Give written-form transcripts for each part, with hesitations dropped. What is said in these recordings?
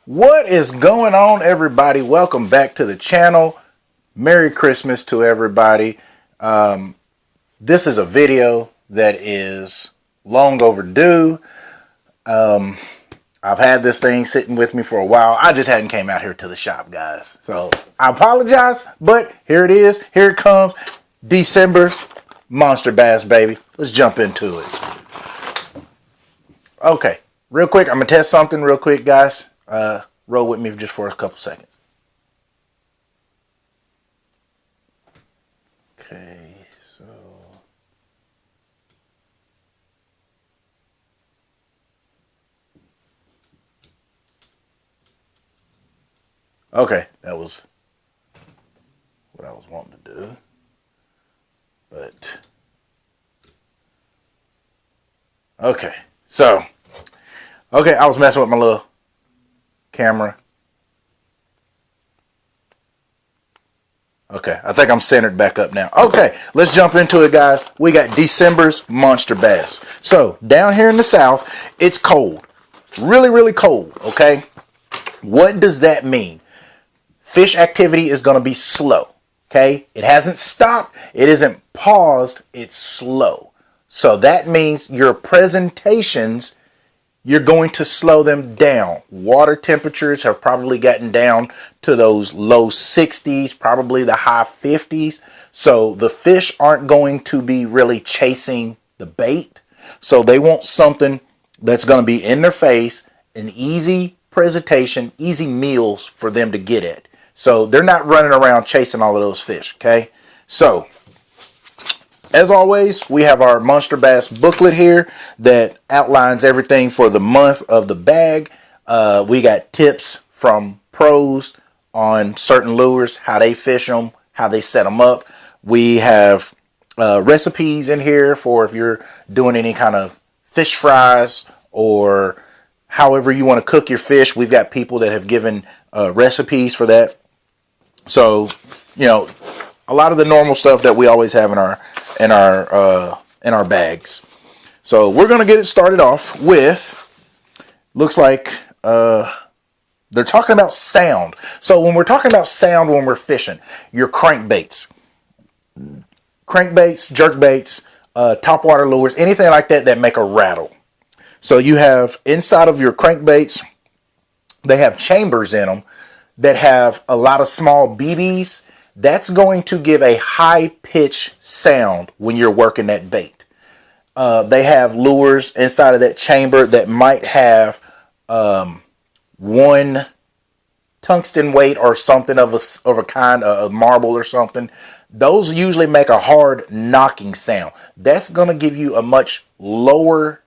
What is going on, everybody? Welcome back to the channel. Merry Christmas to everybody. This is a video that is long overdue. I've had this thing sitting with me for a while. I just hadn't came out here to the shop, guys. So I apologize, but here it is. Here it comes. December Monsterbass, baby. Let's jump into it. Okay, real quick. I'm going to test something real quick, guys. Roll with me just for a couple seconds. Okay, so okay, that was what I was wanting to do, but okay, so okay, I was messing with my little camera. Okay, I think I'm centered back up now. Okay, let's jump into it, guys. We got December's Monsterbass. So down here in the South, it's cold, really, really cold. Okay, what does that mean? Fish activity is going to be slow. Okay, it hasn't stopped, it isn't paused, it's slow. So that means your presentations, you're going to slow them down. Water temperatures have probably gotten down to those low 60s, probably the high 50s. So the fish aren't going to be really chasing the bait. So they want something that's going to be in their face, an easy presentation, easy meals for them to get at. So they're not running around chasing all of those fish, okay? So as always, we have our Monsterbass booklet here that outlines everything for the month of the bag. We got tips from pros on certain lures, how they fish them, how they set them up. We have recipes in here for if you're doing any kind of fish fries or however you want to cook your fish. We've got people that have given recipes for that. So, you know, a lot of the normal stuff that we always have in our bags. So we're gonna get it started off with, looks like they're talking about sound. So when we're talking about sound when we're fishing, your crankbaits, jerkbaits, topwater lures, anything like that that make a rattle. So you have inside of your crankbaits, they have chambers in them that have a lot of small BBs. That's going to give a high pitch sound when you're working that bait. They have lures inside of that chamber that might have one tungsten weight or something of a kind of marble or something. Those usually make a hard knocking sound. That's going to give you a much lower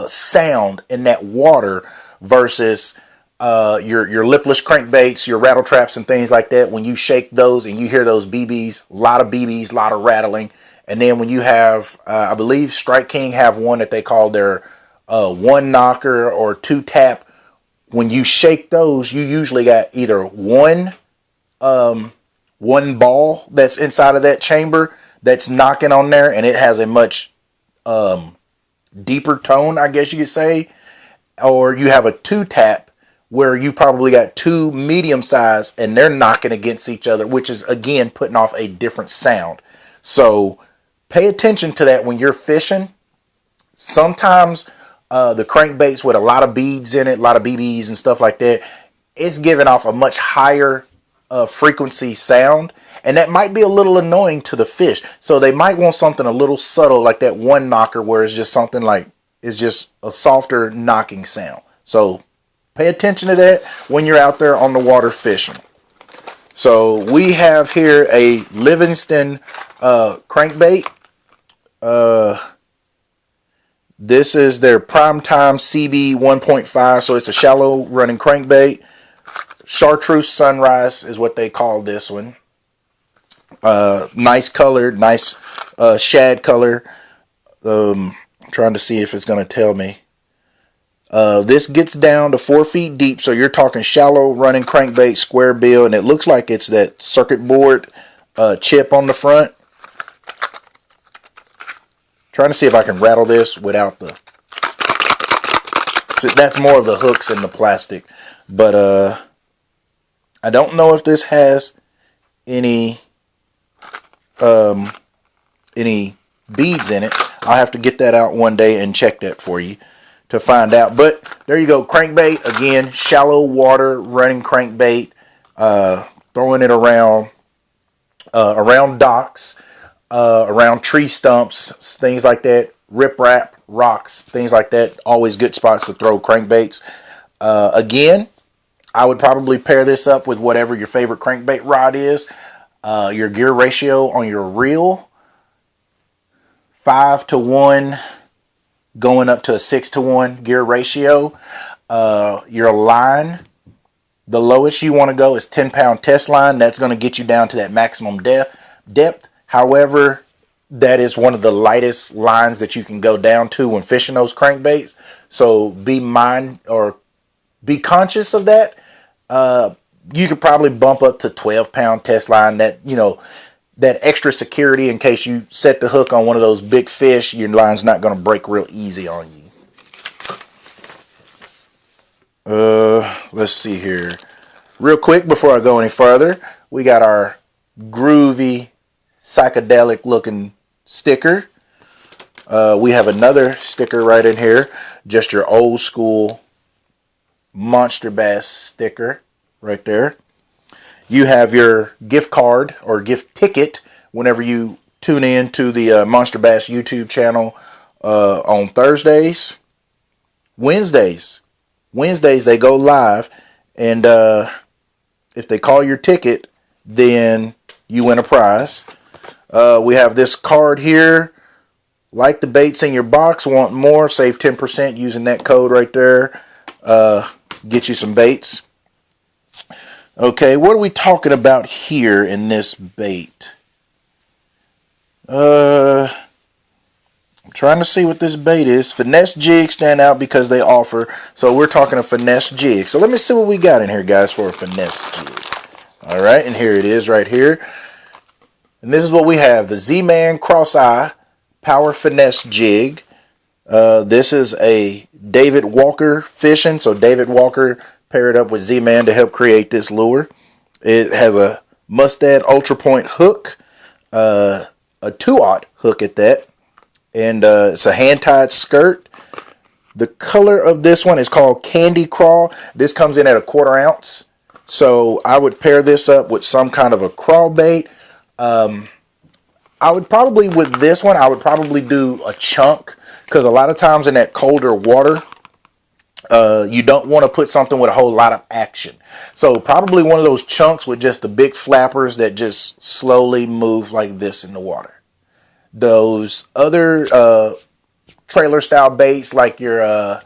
sound in that water versus your lipless crankbaits, your rattle traps and things like that. When you shake those and you hear those BBs, a lot of BBs, a lot of rattling. And then when you have, I believe Strike King have one that they call their one knocker or two tap. When you shake those, you usually got either one ball that's inside of that chamber that's knocking on there, and it has a much deeper tone, I guess you could say, or you have a two tap where you probably got two medium size and they're knocking against each other, which is again putting off a different sound. So pay attention to that when you're fishing. Sometimes the crankbaits with a lot of beads in it, a lot of BBs and stuff like that, it's giving off a much higher frequency sound, and that might be a little annoying to the fish. So they might want something a little subtle like that one knocker where it's just something like, it's just a softer knocking sound. So pay attention to that when you're out there on the water fishing. So we have here a Livingston crankbait. This is their Primetime CB 1.5. So it's a shallow running crankbait. Chartreuse Sunrise is what they call this one. Nice color, nice shad color. I'm trying to see if it's going to tell me. This gets down to 4 feet deep, so you're talking shallow running crankbait, square bill, and it looks like it's that circuit board chip on the front. Trying to see if I can rattle this without the... So that's more of the hooks and the plastic. But I don't know if this has any any beads in it. I'll have to get that out one day and check that for you to find out. But there you go, crankbait. Again, shallow water running crankbait. Throwing it around docks, around tree stumps, things like that. Riprap, rocks, things like that. Always good spots to throw crankbaits. Again, I would probably pair this up with whatever your favorite crankbait rod is. Your gear ratio on your reel, 5-to-1 going up to a 6-to-1 gear ratio. Your line, the lowest you want to go is 10-pound test line. That's going to get you down to that maximum depth. However, that is one of the lightest lines that you can go down to when fishing those crankbaits. So be conscious of that. You could probably bump up to 12-pound test line. That, that extra security in case you set the hook on one of those big fish, your line's not going to break real easy on you. Let's see here. Real quick before I go any further, we got our groovy, psychedelic looking sticker. We have another sticker right in here, just your old school Monsterbass sticker right there. You have your gift card or gift ticket whenever you tune in to the Monsterbass YouTube channel on Thursdays. Wednesdays they go live, and if they call your ticket, then you win a prize. We have this card here. Like the baits in your box, want more, save 10% using that code right there. Get you some baits. Okay, what are we talking about here in this bait? I'm trying to see what this bait is. Finesse jigs stand out because they offer. So we're talking a finesse jig. So let me see what we got in here, guys, for a finesse jig. All right, and here it is right here. And this is what we have. The Z-Man Cross-Eye Power Finesse Jig. This is a David Walker fishing. So David Walker paired up with Z-Man to help create this lure. It has a Mustad Ultra Point hook, a 2/0 hook at that, and it's a hand-tied skirt. The color of this one is called Candy Crawl. This comes in at 1/4 ounce. So I would pair this up with some kind of a crawl bait. I would probably, with this one, I would probably do a chunk, because a lot of times in that colder water, you don't want to put something with a whole lot of action. So probably one of those chunks with just the big flappers that just slowly move like this in the water. Those other trailer style baits like your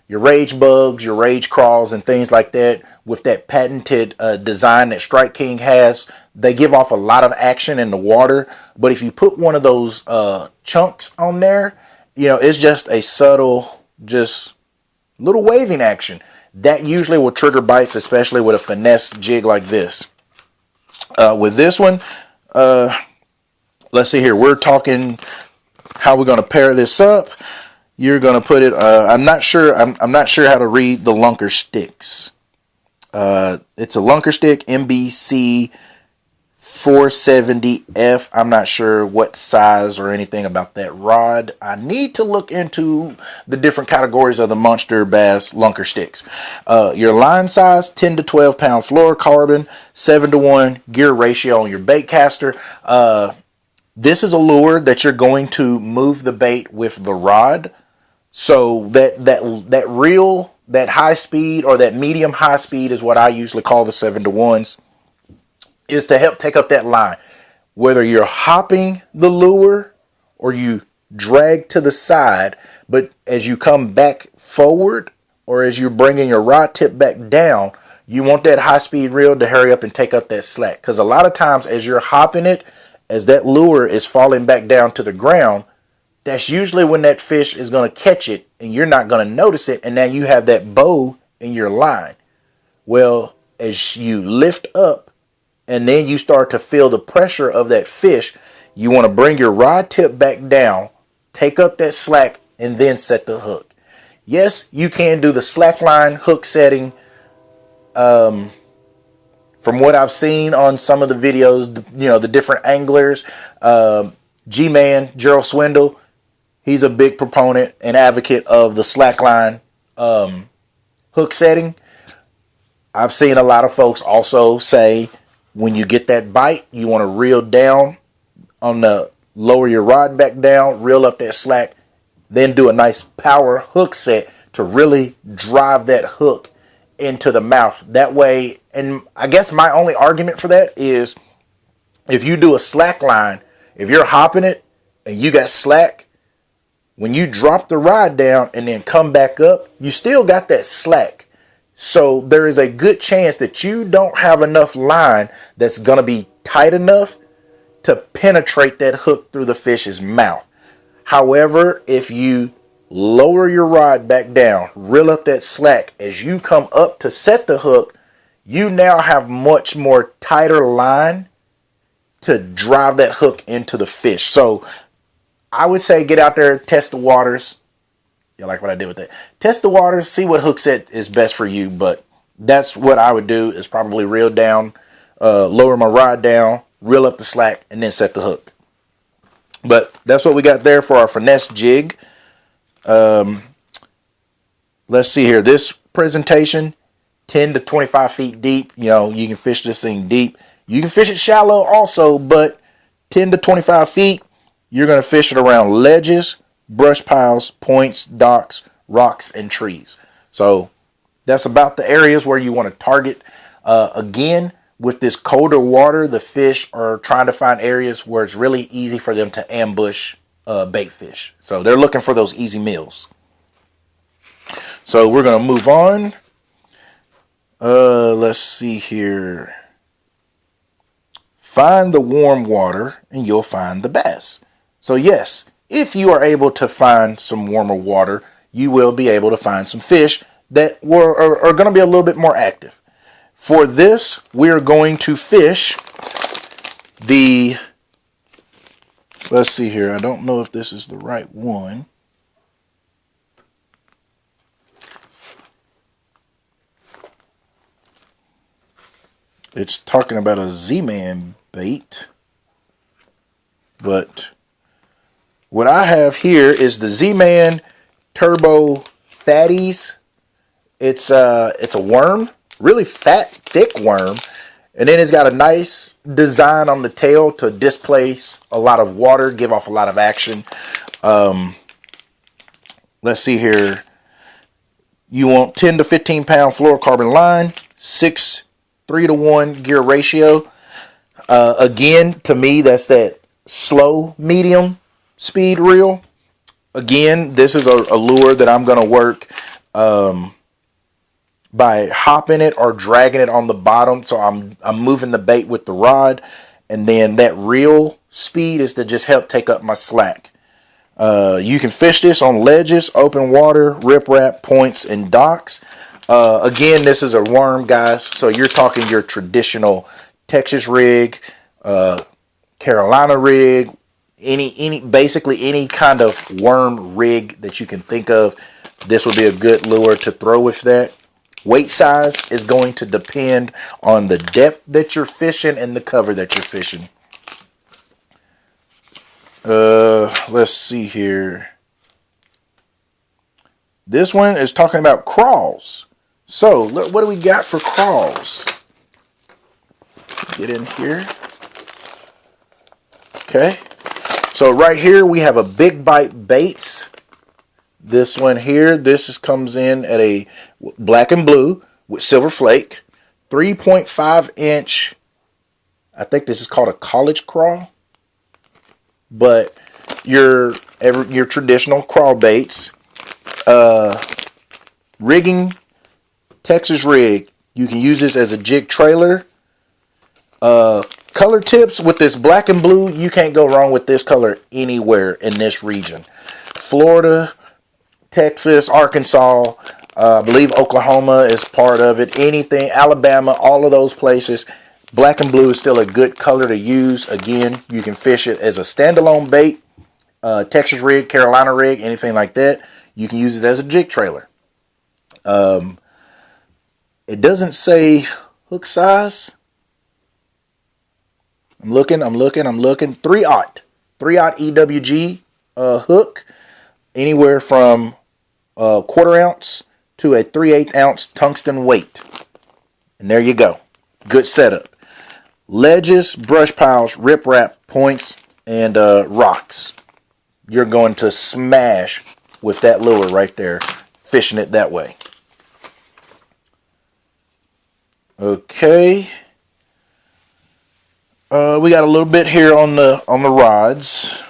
rage bugs, your rage crawls, and things like that, with that patented design that Strike King has, they give off a lot of action in the water. But if you put one of those chunks on there, it's just a subtle, just little waving action. That usually will trigger bites, especially with a finesse jig like this. With this one, let's see here. We're talking how we're going to pair this up. You're going to put it, I'm not sure how to read the lunker sticks. It's a lunker stick, MBC 470F. I'm not sure what size or anything about that rod. I need to look into the different categories of the Monsterbass lunker sticks. Your line size, 10 to 12 pound fluorocarbon, 7-to-1 gear ratio on your bait caster. This is a lure that you're going to move the bait with the rod. So that reel, that high speed or that medium high speed is what I usually call the 7-to-1s, is to help take up that line. Whether you're hopping the lure or you drag to the side, but as you come back forward or as you're bringing your rod tip back down, you want that high speed reel to hurry up and take up that slack. Because a lot of times as you're hopping it, as that lure is falling back down to the ground, that's usually when that fish is going to catch it and you're not going to notice it. And now you have that bow in your line. Well, as you lift up and then you start to feel the pressure of that fish, you want to bring your rod tip back down, take up that slack, and then set the hook. Yes, you can do the slack line hook setting From what I've seen on some of the videos, you know, the different anglers, G-Man, Gerald Swindle, he's a big proponent and advocate of the slackline hook setting. I've seen a lot of folks also say when you get that bite, you want to reel down on the lower your rod back down, reel up that slack, then do a nice power hook set to really drive that hook into the mouth. That way, and I guess my only argument for that is if you do a slack line, if you're hopping it and you got slack, when you drop the rod down and then come back up, you still got that slack. So there is a good chance that you don't have enough line that's going to be tight enough to penetrate that hook through the fish's mouth. However, if you lower your rod back down, reel up that slack, as you come up to set the hook, you now have much more tighter line to drive that hook into the fish. So I would say get out there, test the waters. You like what I did with that? Test the waters, see what hook set is best for you. But that's what I would do, is probably reel down, lower my rod down, reel up the slack, and then set the hook. But that's what we got there for our finesse jig. Let's see here. This presentation, 10 to 25 feet deep. You know, you can fish this thing deep. You can fish it shallow also, but 10 to 25 feet, you're going to fish it around ledges, brush piles, points, docks, rocks, and trees. So that's about the areas where you want to target. Again, with this colder water, the fish are trying to find areas where it's really easy for them to ambush bait fish. So they're looking for those easy meals. So we're going to move on. Let's see here. Find the warm water and you'll find the bass. So yes, if you are able to find some warmer water, you will be able to find some fish that are going to be a little bit more active. For this, we're going to fish the, let's see here. I don't know if this is the right one. It's talking about a Z-Man bait. But what I have here is the Z-Man Turbo Fatties. It's a worm, really fat, thick worm. And then it's got a nice design on the tail to displace a lot of water, give off a lot of action. Let's see here. You want 10 to 15 pound fluorocarbon line, 3-to-1 gear ratio. Again, to me, that's that slow medium speed reel. Again, this is a lure that I'm going to work by hopping it or dragging it on the bottom. So I'm moving the bait with the rod, and then that reel speed is to just help take up my slack. You can fish this on ledges, open water, riprap, points, and docks. Again, this is a worm, guys. So you're talking your traditional Texas rig, Carolina rig, basically any kind of worm rig that you can think of. This would be a good lure to throw with that. Weight size is going to depend on the depth that you're fishing and the cover that you're fishing. Let's see here. This one is talking about crawls. So what do we got for crawls? Get in here. Okay. So right here we have a Big Bite Baits. This one here, comes in at a black and blue with silver flake, 3.5 inch. I think this is called a college crawl, but your traditional crawl baits, rigging, Texas rig. You can use this as a jig trailer. Color tips with this black and blue, you can't go wrong with this color anywhere in this region. Florida, Texas, Arkansas, I believe Oklahoma is part of it. Anything, Alabama, all of those places, black and blue is still a good color to use. Again, you can fish it as a standalone bait, Texas rig, Carolina rig, anything like that. You can use it as a jig trailer. It doesn't say hook size. I'm looking. 3/0. 3/0 EWG hook. Anywhere from a 1/4 ounce to a 3/8 ounce tungsten weight. And there you go. Good setup. Ledges, brush piles, riprap, points, and rocks. You're going to smash with that lure right there, fishing it that way. Okay. We got a little bit here on the rods.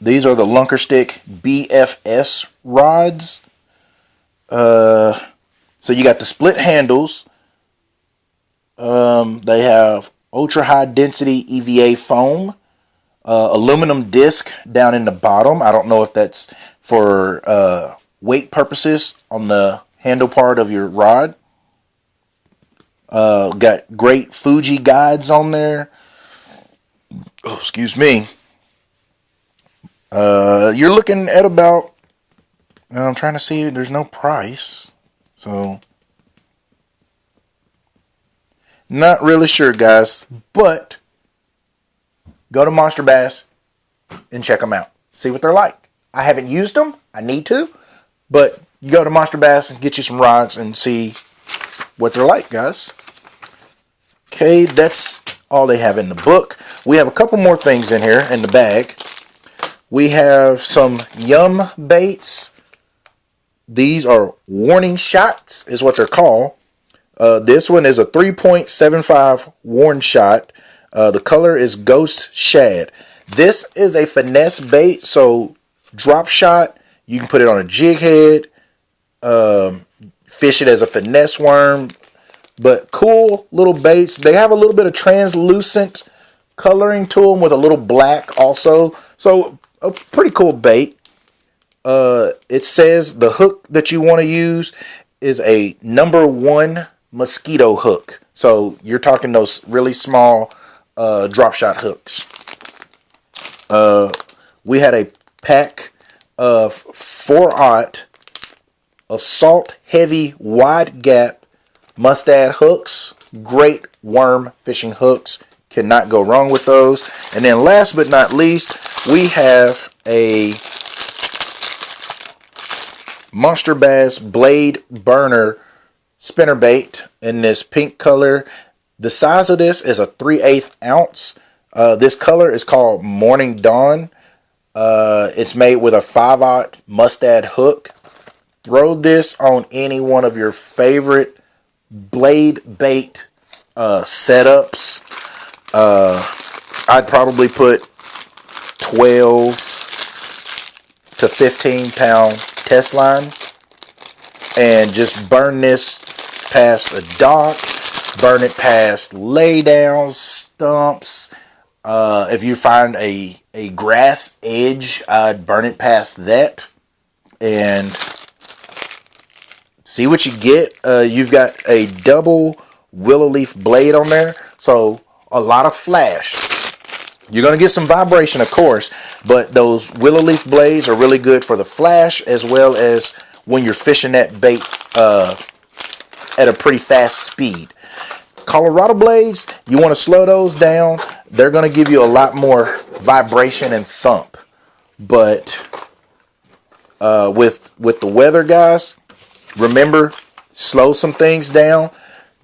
These are the Lunker Stick BFS rods. So you got the split handles. They have ultra high density EVA foam, aluminum disc down in the bottom. I don't know if that's for weight purposes on the handle part of your rod. Got great Fuji guides on there. Oh, excuse me. You're looking at about, I'm trying to see, there's no price. So, not really sure, guys. But, go to Monsterbass and check them out. See what they're like. I haven't used them. I need to. But, you go to Monsterbass and get you some rods and see what they're like, guys. Okay, that's all they have in the book. We have a couple more things in here in the bag. We have some Yum baits. These are warning shots, is what they're called. This one is a 3.75 warn shot. The color is Ghost Shad. This is a finesse bait, so drop shot. You can put it on a jig head, fish it as a finesse worm. But cool little baits. They have a little bit of translucent coloring to them with a little black also. So a pretty cool bait. It says the hook that you want to use is a #1 mosquito hook. So you're talking those really small drop shot hooks. We had a pack of 4/0 assault heavy wide gap mustad hooks. Great worm fishing hooks. Cannot go wrong with those. And then last but not least, we have a Monsterbass blade burner spinnerbait in this pink color. The size of this is a 3/8 ounce. This color is called Morning Dawn. It's made with a 5/0 mustad hook. Throw this on any one of your favorite blade bait setups. I'd probably put 12 to 15 pound test line and just burn this past a dock, burn it past laydowns, stumps. If you find a grass edge, I'd burn it past that and see what you get. You've got a double willow leaf blade on there, so a lot of flash. You're going to get some vibration, of course, but those willow leaf blades are really good for the flash as well as when you're fishing that bait at a pretty fast speed. Colorado blades, you want to slow those down. They're going to give you a lot more vibration and thump. But with the weather, guys, remember, slow some things down.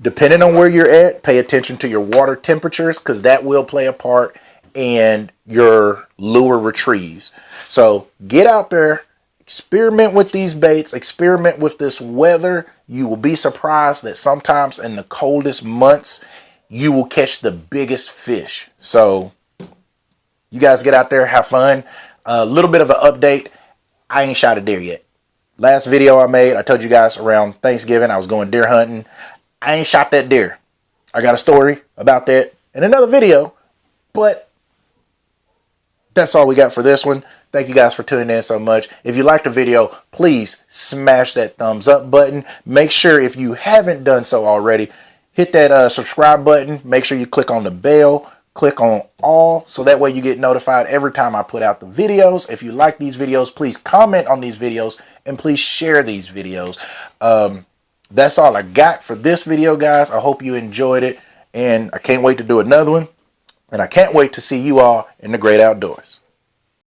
Depending on where you're at, pay attention to your water temperatures because that will play a part in your lure retrieves. So get out there, experiment with these baits, experiment with this weather. You will be surprised that sometimes in the coldest months, you will catch the biggest fish. So you guys get out there, have fun. A little bit of an update. I ain't shot a deer yet. Last video I made, I told you guys around Thanksgiving, I was going deer hunting. I ain't shot that deer. I got a story about that in another video, but that's all we got for this one. Thank you guys for tuning in so much. If you liked the video, please smash that thumbs up button. Make sure if you haven't done so already, hit that subscribe button. Make sure you click on the bell. Click on all so that way you get notified every time I put out the videos. If you like these videos, please comment on these videos and please share these videos. That's all I got for this video, guys. I hope you enjoyed it, and I can't wait to do another one, and I can't wait to see you all in the great outdoors.